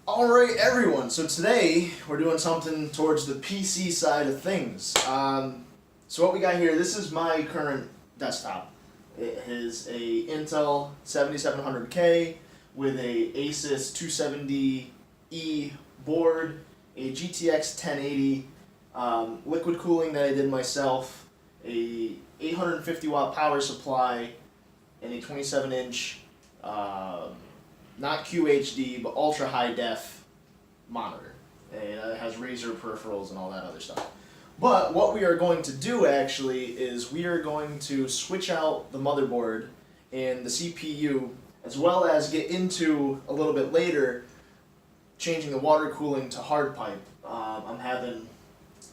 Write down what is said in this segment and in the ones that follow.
Alright everyone, so today we're doing something towards the PC side of things. So what we got here, this is my current desktop. It is a Intel 7700K with a Asus 270E board, a GTX 1080, liquid cooling that I did myself, a 850 watt power supply, and a 27-inch not QHD, but ultra high def monitor. And it has Razer peripherals and all that other stuff. But what we are going to do actually is we are going to switch out the motherboard and the CPU, as well as get into a little bit later changing the water cooling to hard pipe. I'm having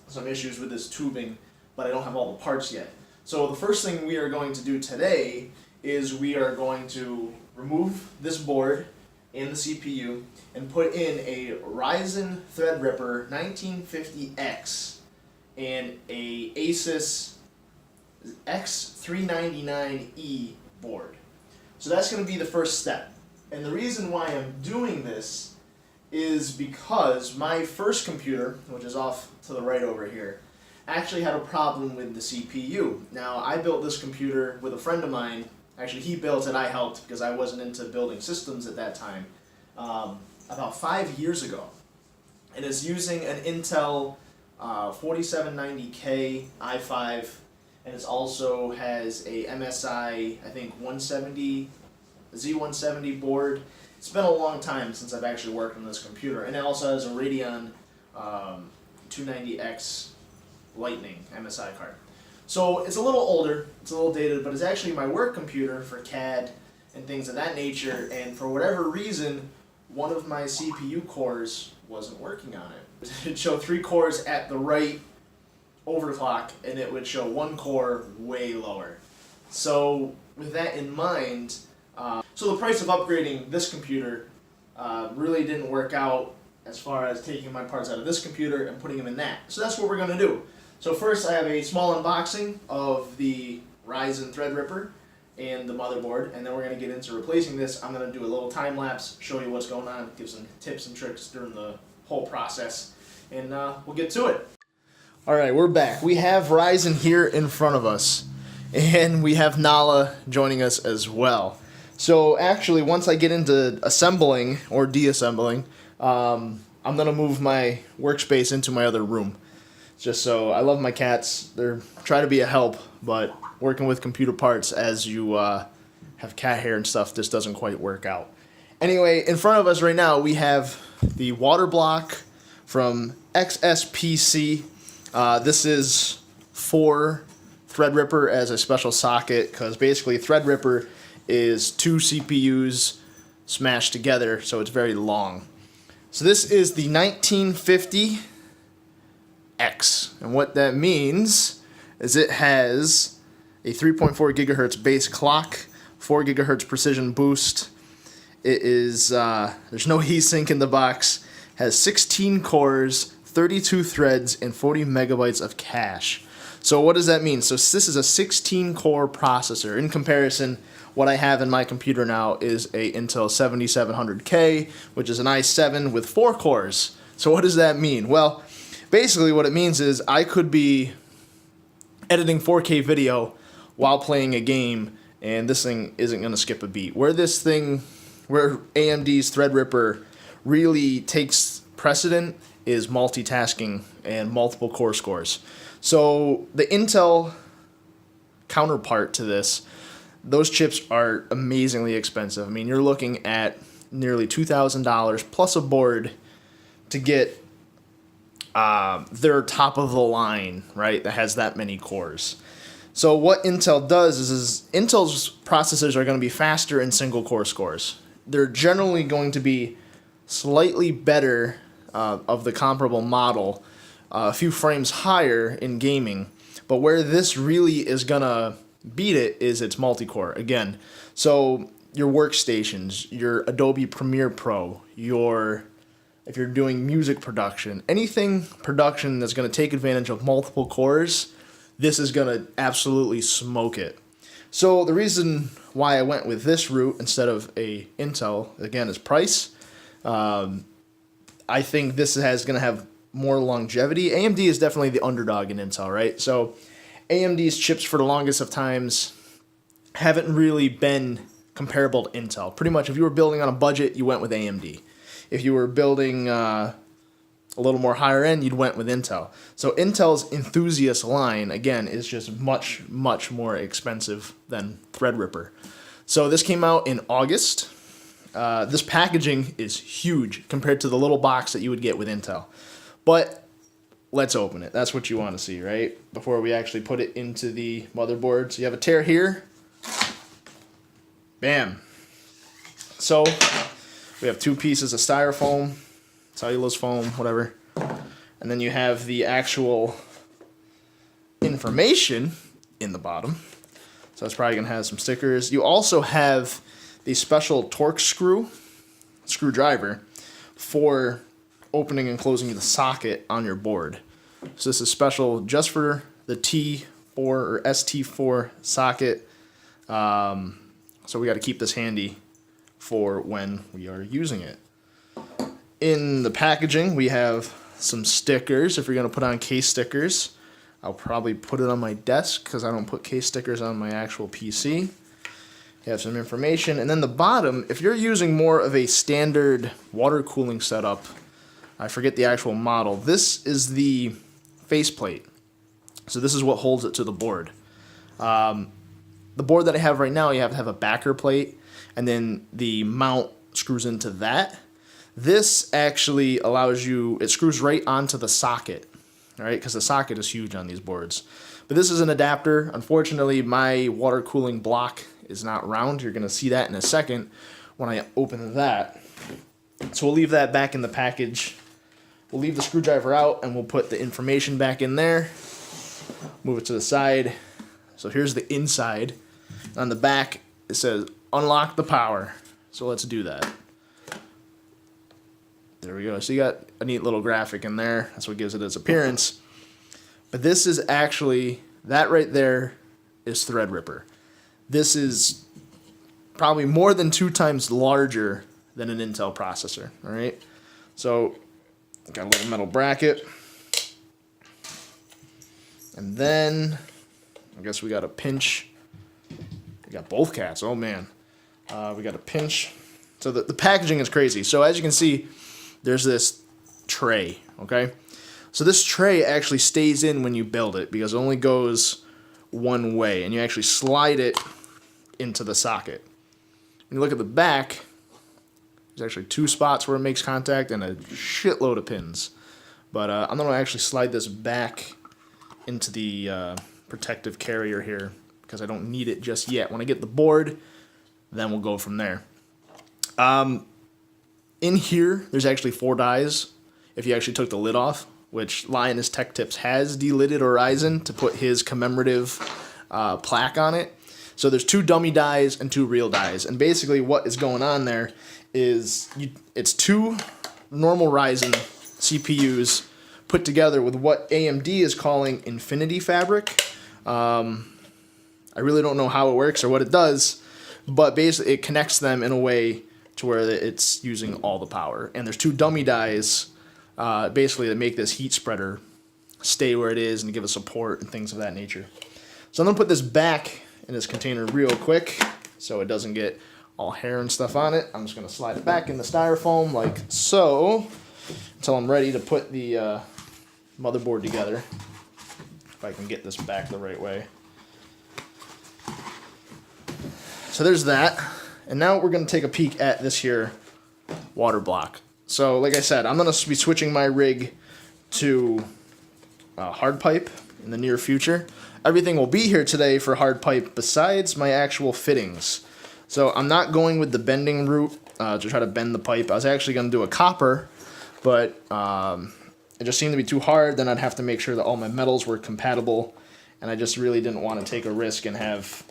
some issues with this tubing, but I don't have all the parts yet. So the first thing we are going to do today is we are going to remove this board and the CPU and put in a Ryzen Threadripper 1950X and a Asus X399E board. So that's going to be the first step. And the reason why I'm doing this is because my first computer, which is off to the right over here, actually had a problem with the CPU. Now, I built this computer with a friend of mine. Actually, he built it, I helped because I wasn't into building systems at that time, about 5 years ago. And it's using an Intel 4790K i5, and it also has a MSI, I think, Z170 board. It's been a long time since I've actually worked on this computer, and it also has a Radeon 290X Lightning MSI card. So it's a little older, it's a little dated, but it's actually my work computer for CAD and things of that nature, and for whatever reason, one of my CPU cores wasn't working on it. It'd show 3 cores at the right overclock, and it would show 1 core way lower. So with that in mind, so the price of upgrading this computer really didn't work out as far as taking my parts out of this computer and putting them in that. So that's what we're going to do. So first I have a small unboxing of the Ryzen Threadripper and the motherboard, and then we're going to get into replacing this. I'm going to do a little time lapse, show you what's going on, give some tips and tricks during the whole process, and we'll get to it. Alright, we're back. We have Ryzen here in front of us, and we have Nala joining us as well. So actually, once I get into assembling or deassembling, I'm going to move my workspace into my other room. Just so, I love my cats. They're trying to be a help, but working with computer parts as you have cat hair and stuff just doesn't quite work out. Anyway, in front of us right now we have the water block from XSPC. This is for Threadripper as a special socket, because basically Threadripper is 2 CPUs smashed together, so it's very long. So this is the 1950X, and what that means is it has a 3.4 gigahertz base clock, 4 gigahertz precision boost. It is there's no heatsink in the box. Has 16 cores, 32 threads, and 40 megabytes of cache. So what does that mean? So this is a 16 core processor. In comparison, what I have in my computer now is a Intel 7700K, which is an i7 with 4 cores. So what does that mean? Well, basically what it means is I could be editing 4K video while playing a game, and this thing isn't going to skip a beat. Where AMD's Threadripper really takes precedent is multitasking and multiple core scores. So the Intel counterpart to this, those chips are amazingly expensive. I mean, you're looking at nearly $2,000 plus a board to get their top of the line, right, that has that many cores. So what Intel does is Intel's processors are going to be faster in single core scores. They're generally going to be slightly better of the comparable model, a few frames higher in gaming, but where this really is going to beat it is its multi-core again. So your workstations, your Adobe Premiere Pro, if you're doing music production, anything production that's going to take advantage of multiple cores, this is going to absolutely smoke it. So the reason why I went with this route instead of a Intel, again, is price. I think this is going to have more longevity. AMD is definitely the underdog in Intel, right? So AMD's chips for the longest of times haven't really been comparable to Intel. Pretty much if you were building on a budget, you went with AMD. If you were building a little more higher end, you'd went with Intel. So Intel's enthusiast line, again, is just much, much more expensive than Threadripper. So this came out in August. This packaging is huge compared to the little box that you would get with Intel. But let's open it. That's what you want to see, right? Before we actually put it into the motherboard. So you have a tear here. Bam. So we have two pieces of styrofoam, cellulose foam, whatever. And then you have the actual information in the bottom. So it's probably going to have some stickers. You also have the special torque screwdriver for opening and closing the socket on your board. So this is special just for the T4 or ST4 socket. So we got to keep this handy for when we are using it. In the packaging, we have some stickers. If you're going to put on case stickers, I'll probably put it on my desk because I don't put case stickers on my actual PC. You have some information. And then the bottom, if you're using more of a standard water cooling setup, I forget the actual model, this is the faceplate. So this is what holds it to the board. The board that I have right now, you have to have a backer plate, and then the mount screws into that. This actually allows you, it screws right onto the socket, all right, because the socket is huge on these boards. But this is an adapter. Unfortunately, my water cooling block is not round. You're going to see that in a second when I open that. So we'll leave that back in the package. We'll leave the screwdriver out, and we'll put the information back in there. Move it to the side. So here's the inside. On the back, it says, unlock the power. So let's do that. There we go. So you got a neat little graphic in there. That's what gives it its appearance. But this is actually, that right there is Threadripper. This is probably more than 2 times larger than an Intel processor. All right. So got a little metal bracket. And then I guess we got a pinch. We got both cats. Oh, man. We got a pinch. So the packaging is crazy. So as you can see, there's this tray, okay? So this tray actually stays in when you build it because it only goes one way, and you actually slide it into the socket. When you look at the back, there's actually 2 spots where it makes contact and a shitload of pins. But I'm going to actually slide this back into the protective carrier here because I don't need it just yet. When I get the board, then we'll go from there. In here, there's actually 4 dies if you actually took the lid off, which Linus Tech Tips has delidded Ryzen to put his commemorative plaque on it. So there's 2 dummy dies and 2 real dies. And basically what is going on there is it's 2 normal Ryzen CPUs put together with what AMD is calling Infinity Fabric. I really don't know how it works or what it does, but basically it connects them in a way to where it's using all the power. And there's 2 dummy dies basically that make this heat spreader stay where it is and give it support and things of that nature. So I'm going to put this back in this container real quick so it doesn't get all hair and stuff on it. I'm just going to slide it back in the styrofoam like so until I'm ready to put the motherboard together. If I can get this back the right way. So there's that. And now we're going to take a peek at this here water block. So like I said, I'm going to be switching my rig to hard pipe in the near future. Everything will be here today for hard pipe besides my actual fittings. So I'm not going with the bending route to try to bend the pipe. I was actually going to do a copper, but it just seemed to be too hard. Then I'd have to make sure that all my metals were compatible, and I just really didn't want to take a risk and have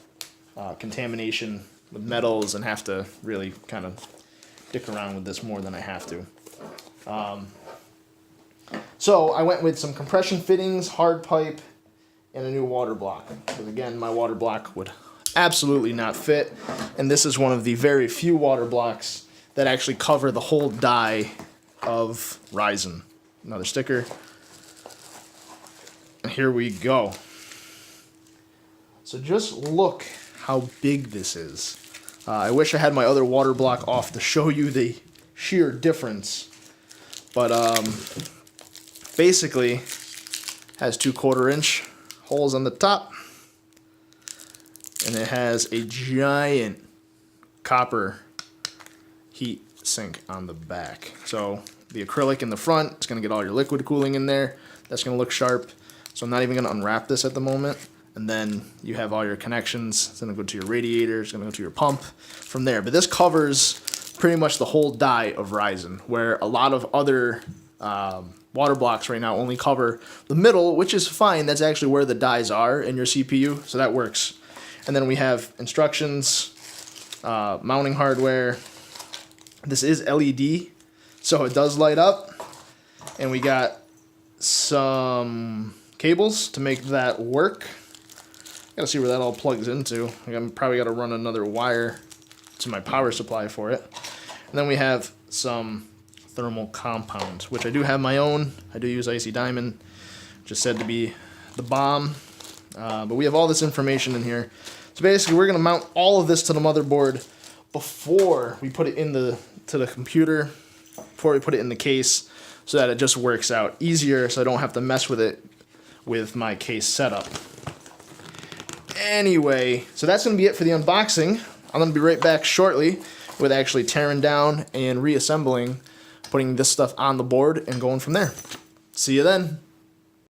contamination with metals and have to really kind of dick around with this more than I have to. So I went with some compression fittings, hard pipe, and a new water block. Because again, my water block would absolutely not fit. And this is one of the very few water blocks that actually cover the whole die of Ryzen. Another sticker. And here we go. So just look how big this is. I wish I had my other water block off to show you the sheer difference. But basically has 2 1/4-inch holes on the top. And it has a giant copper heat sink on the back. So the acrylic in the front is going to get all your liquid cooling in there. That's going to look sharp. So I'm not even going to unwrap this at the moment. And then you have all your connections. It's going to go to your radiator. It's going to go to your pump from there. But this covers pretty much the whole die of Ryzen, where a lot of other water blocks right now only cover the middle, which is fine. That's actually where the dies are in your CPU, so that works. And then we have instructions, mounting hardware. This is LED, so it does light up. And we got some cables to make that work. Gotta see where that all plugs into. I'm probably gotta run another wire to my power supply for it. And then we have some thermal compound, which I do have my own. I do use Icy Diamond, just said to be the bomb. But we have all this information in here. So basically we're gonna mount all of this to the motherboard before we put it in the computer, before we put it in the case, so that it just works out easier, so I don't have to mess with it with my case setup. Anyway, so that's going to be it for the unboxing. I'm going to be right back shortly with actually tearing down and reassembling, putting this stuff on the board and going from there. See you then.